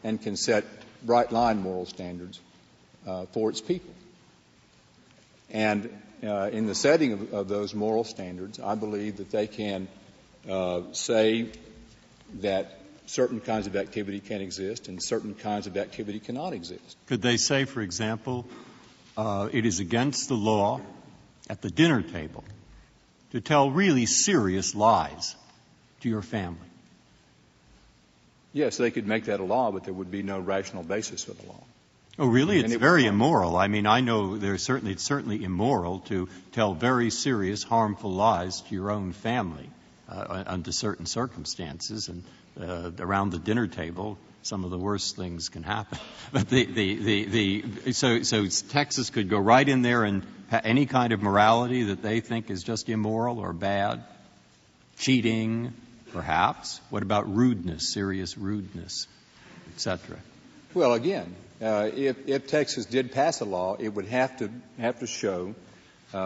and can set bright-line moral standards for its people. And in the setting of those moral standards, I believe that they can say that certain kinds of activity can exist and certain kinds of activity cannot exist. Could they say, for example, it is against the law at the dinner table to tell really serious lies to your family? Yes, they could make that a law, but there would be no rational basis for the law. Oh, really? It's very immoral. I mean, I know it's certainly immoral to tell very serious, harmful lies to your own family under certain circumstances. And around the dinner table, some of the worst things can happen. But so Texas could go right in there and any kind of morality that they think is just immoral or bad, cheating, perhaps. What about rudeness, serious rudeness, etc.? Well, again, if Texas did pass a law, it would have to show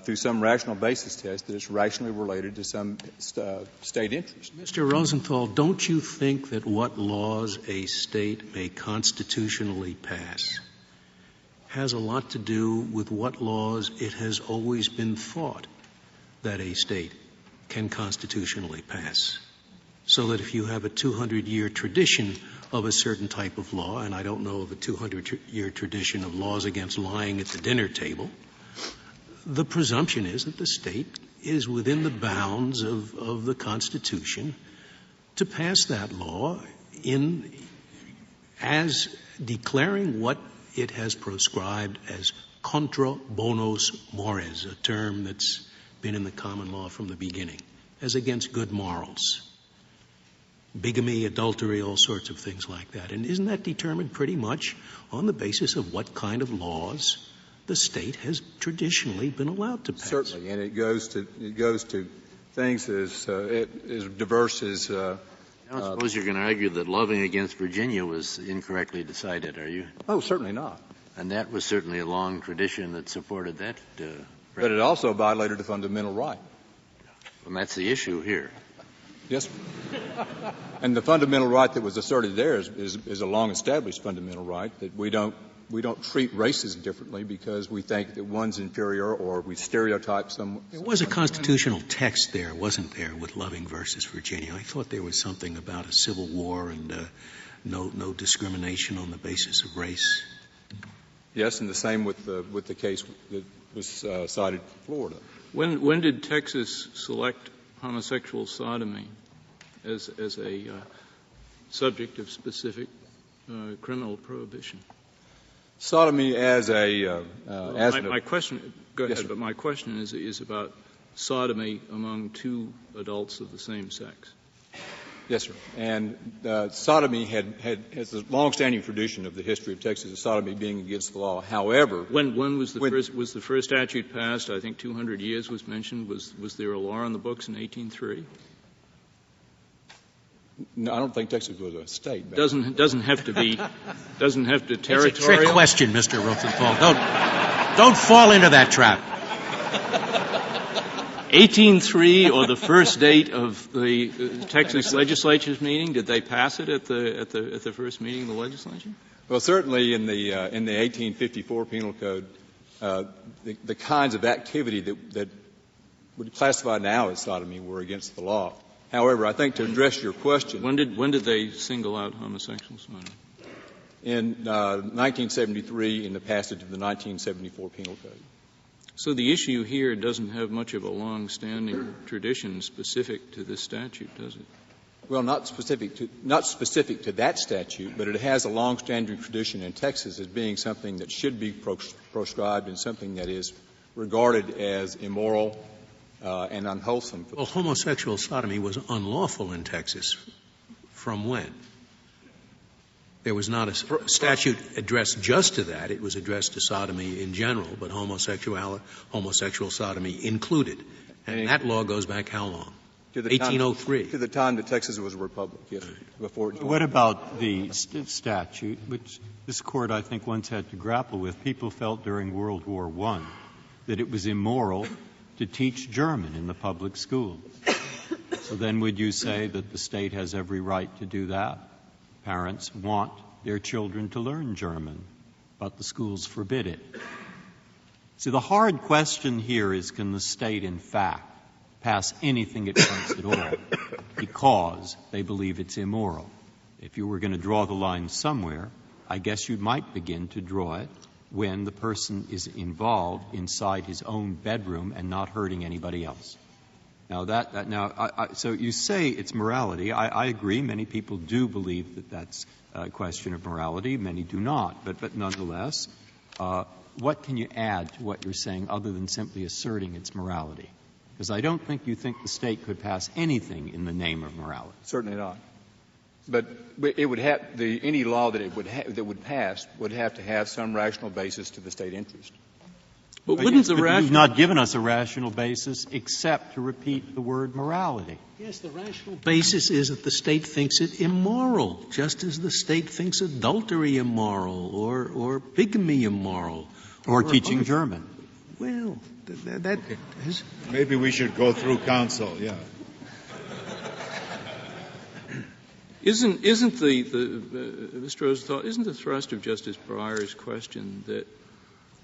through some rational basis test that it's rationally related to some state interest. Mr. Rosenthal, don't you think that what laws a state may constitutionally pass has a lot to do with what laws it has always been thought that a state can constitutionally pass? So that if you have a 200-year tradition of a certain type of law, and I don't know of a 200-year tradition of laws against lying at the dinner table, the presumption is that the state is within the bounds of the Constitution to pass that law as declaring what it has proscribed as contra bonos mores, a term that's been in the common law from the beginning, as against good morals. Bigamy, adultery, all sorts of things like that. And isn't that determined pretty much on the basis of what kind of laws the state has traditionally been allowed to pass? Certainly, and it goes to things as diverse as. I don't suppose you're going to argue that Loving against Virginia was incorrectly decided, are you? Oh, certainly not. And that was certainly a long tradition that supported that. But it also violated a fundamental right. And that's the issue here. Yes, and the fundamental right that was asserted there is a long-established fundamental right that we don't treat races differently because we think that one's inferior or we stereotype some. There was a constitutional text there, wasn't there, with Loving versus Virginia? I thought there was something about a civil war and no discrimination on the basis of race. Yes, and the same with the case that was cited in Florida. When did Texas select homosexual sodomy as a subject of specific criminal prohibition? Sodomy as a my question. Go ahead. Yes, but my question is about sodomy among two adults of the same sex. Yes, sir. And sodomy has a long-standing tradition of the history of Texas of sodomy being against the law. However, when was the first statute passed? I think 200 years was mentioned. Was there a law on the books in 1803? No, I don't think Texas was a state. Doesn't have to be. Doesn't have to territorial. It's a trick question, Mr. Rosenthal. Don't fall into that trap. 1803, or the first date of the Texas legislature's meeting? Did they pass it at the first meeting of the legislature? Well, certainly in the 1854 Penal Code, the kinds of activity that would classify now as sodomy were against the law. However, I think to address your question, when did they single out homosexual sodomy? In 1973, in the passage of the 1974 Penal Code. So the issue here doesn't have much of a long-standing tradition specific to this statute, does it? Well, not specific to that statute, but it has a long-standing tradition in Texas as being something that should be proscribed and something that is regarded as immoral and unwholesome. Well, homosexual sodomy was unlawful in Texas. From when? There was not a statute addressed just to that. It was addressed to sodomy in general, but homosexual sodomy included. And that law goes back how long? 1803. To the time that Texas was a republic, yes. Before it. What about the statute, which this Court, I think, once had to grapple with? People felt during World War I that it was immoral to teach German in the public schools. So then would you say that the state has every right to do that? Parents want their children to learn German, but the schools forbid it. See, the hard question here is, can the state, in fact, pass anything it wants at all because they believe it's immoral? If you were going to draw the line somewhere, I guess you might begin to draw it when the person is involved inside his own bedroom and not hurting anybody else. Now, so you say it's morality. I agree. Many people do believe that that's a question of morality. Many do not. But nonetheless, what can you add to what you're saying other than simply asserting its morality? Because I don't think you think the state could pass anything in the name of morality. Certainly not. But it would have any law that that would pass would have to have some rational basis to the state interest. But wouldn't the You've not given us a rational basis except to repeat the word morality. Yes, the rational basis is that the state thinks it immoral, just as the state thinks adultery immoral or bigamy immoral. Or teaching German. Well, that is... Maybe we should go through counsel, yeah. Isn't Mr. Rosenthal, isn't the thrust of Justice Breyer's question that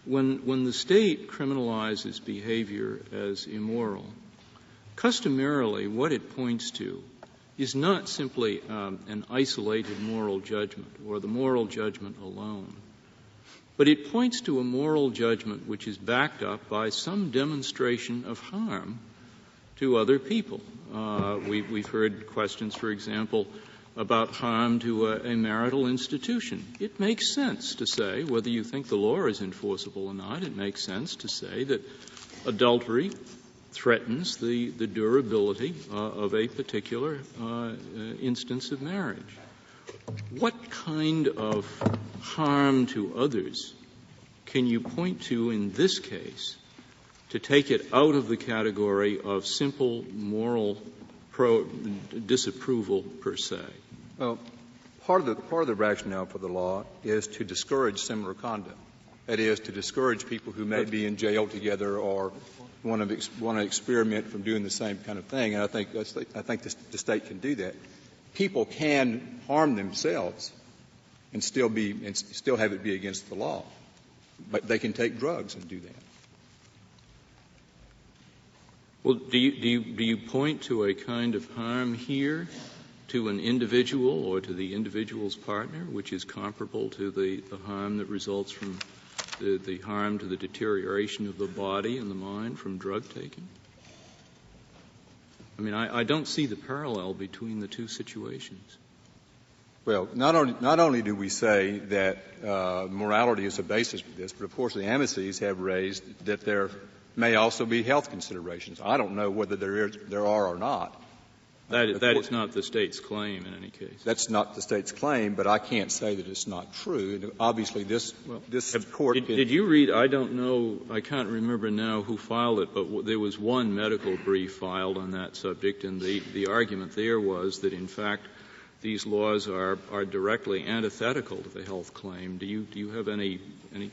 when the state criminalizes behavior as immoral, customarily what it points to is not simply an isolated moral judgment or the moral judgment alone, but it points to a moral judgment which is backed up by some demonstration of harm to other people. We've heard questions, for example, about harm to a marital institution. It makes sense to say, whether you think the law is enforceable or not, it makes sense to say that adultery threatens the durability of a particular instance of marriage. What kind of harm to others can you point to in this case to take it out of the category of simple moral disapproval per se? Well, part of the rationale for the law is to discourage similar conduct. That is, to discourage people who may be in jail together or want to experiment from doing the same kind of thing. And I think the state can do that. People can harm themselves and still have it be against the law, but they can take drugs and do that. Well, do you point to a kind of harm here to an individual or to the individual's partner, which is comparable to the harm that results from the harm to the deterioration of the body and the mind from drug taking? I mean, I don't see the parallel between the two situations. Well, not only do we say that morality is a basis for this, but of course the amices have raised that there may also be health considerations. I don't know whether there are or not. That is not the state's claim in any case. That's not the state's claim, but I can't say that it's not true. And obviously, this court did you read? I don't know. I can't remember now who filed it, but there was one medical brief filed on that subject, and the argument there was that in fact these laws are directly antithetical to the health claim. Do you have any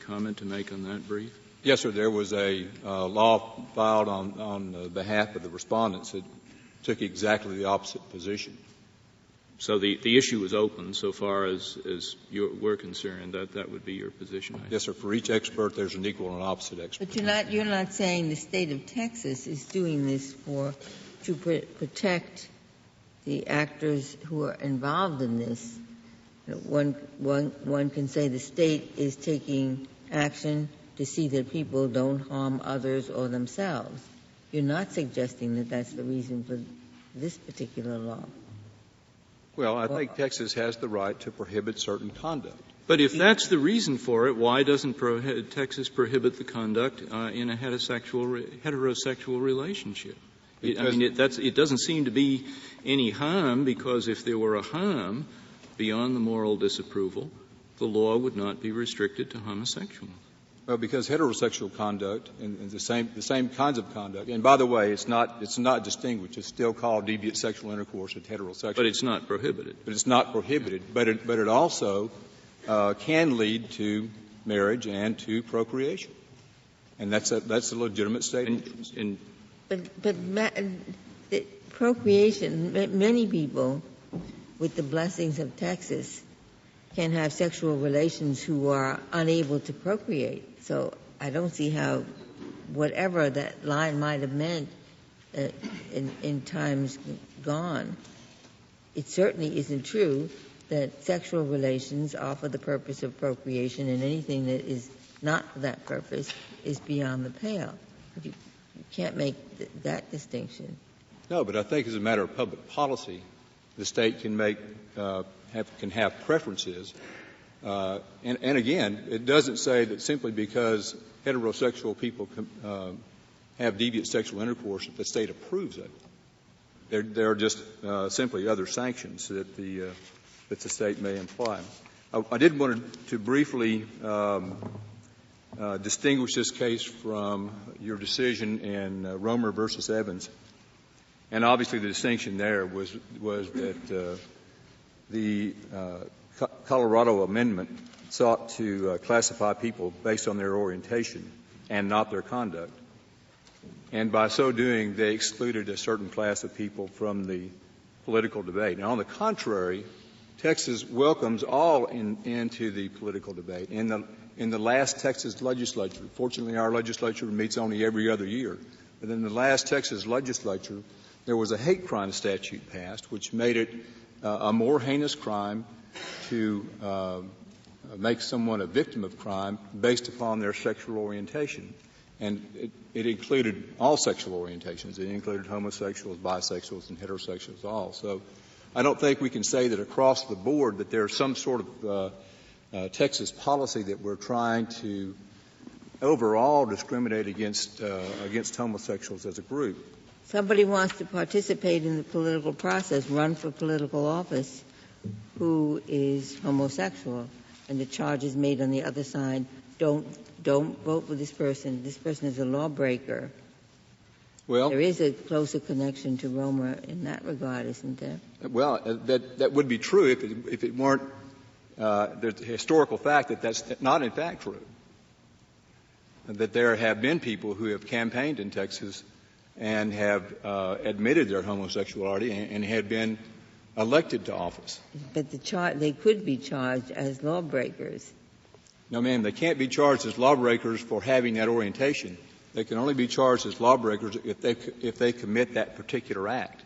comment to make on that brief? Yes, sir. There was a law filed on behalf of the respondents that took exactly the opposite position. So the issue is open so far as we're concerned. That would be your position. Yes, sir. For each expert, there's an equal and opposite expert. But you're not saying the state of Texas is doing this to protect the actors who are involved in this. One can say the state is taking action to see that people don't harm others or themselves. You're not suggesting that that's the reason for this particular law. Well, I think Texas has the right to prohibit certain conduct. But if that's the reason for it, why doesn't Texas prohibit the conduct in a heterosexual relationship? It doesn't seem to be any harm, because if there were a harm beyond the moral disapproval, the law would not be restricted to homosexuals. Well, because heterosexual conduct and the same kinds of conduct, and by the way, it's not distinguished. It's still called deviant sexual intercourse at heterosexual. But it's not prohibited. But it's not prohibited. But it also can lead to marriage and to procreation, and that's a legitimate state interest. But the procreation, many people, with the blessings of Texas, can have sexual relations who are unable to procreate. So I don't see how whatever that line might have meant in times gone, it certainly isn't true that sexual relations are for the purpose of procreation, and anything that is not for that purpose is beyond the pale. You can't make that distinction. No, but I think as a matter of public policy, the state can can have preferences. And again, it doesn't say that simply because heterosexual people have deviant sexual intercourse that the state approves of it. There are just simply other sanctions that the state may imply. I did want to briefly distinguish this case from your decision in Romer versus Evans. And obviously the distinction there was that the Colorado amendment sought to classify people based on their orientation and not their conduct. And by so doing, they excluded a certain class of people from the political debate. Now, on the contrary, Texas welcomes all into the political debate. In the last Texas legislature, fortunately our legislature meets only every other year, but in the last Texas legislature, there was a hate crime statute passed which made it a more heinous crime to make someone a victim of crime based upon their sexual orientation. And it included all sexual orientations. It included homosexuals, bisexuals, and heterosexuals all. So I don't think we can say that across the board that there's some sort of Texas policy that we're trying to overall discriminate against homosexuals as a group. Somebody wants to participate in the political process, run for political office, who is homosexual, and the charge is made on the other side, don't vote for this person. This person is a lawbreaker. Well, there is a closer connection to Roma in that regard, isn't there? Well, that would be true if it weren't the historical fact that that's not in fact true. That there have been people who have campaigned in Texas and have admitted their homosexuality and had been elected to office. But they could be charged as lawbreakers. No, ma'am, they can't be charged as lawbreakers for having that orientation. They can only be charged as lawbreakers if they commit that particular act.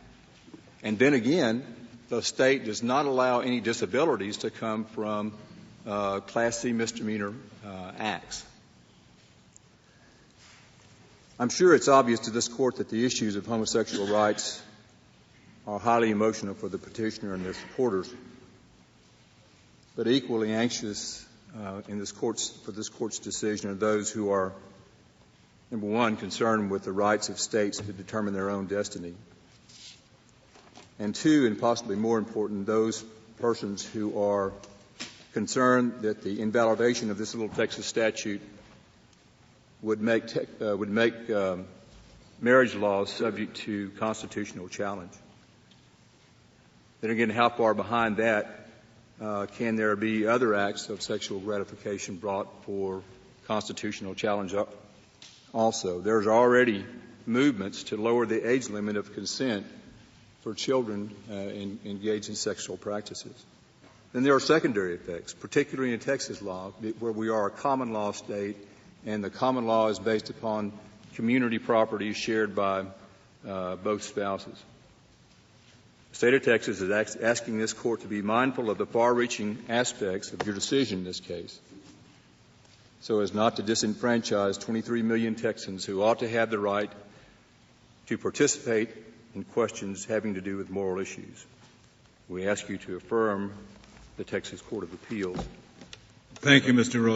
And then again, the state does not allow any disabilities to come from Class C misdemeanor acts. I'm sure it's obvious to this Court that the issues of homosexual rights are highly emotional for the petitioner and their supporters, but equally anxious for this Court's decision are those who are, number one, concerned with the rights of states to determine their own destiny, and two, and possibly more important, those persons who are concerned that the invalidation of this little Texas statute would make marriage laws subject to constitutional challenge. Then again, how far behind that can there be other acts of sexual gratification brought for constitutional challenge also? There's already movements to lower the age limit of consent for children engaged in sexual practices. Then there are secondary effects, particularly in Texas law, where we are a common law state, and the common law is based upon community property shared by both spouses. The state of Texas is asking this Court to be mindful of the far-reaching aspects of your decision in this case, so as not to disenfranchise 23 million Texans who ought to have the right to participate in questions having to do with moral issues. We ask you to affirm the Texas Court of Appeals. Thank you, Mr. Rosenthal.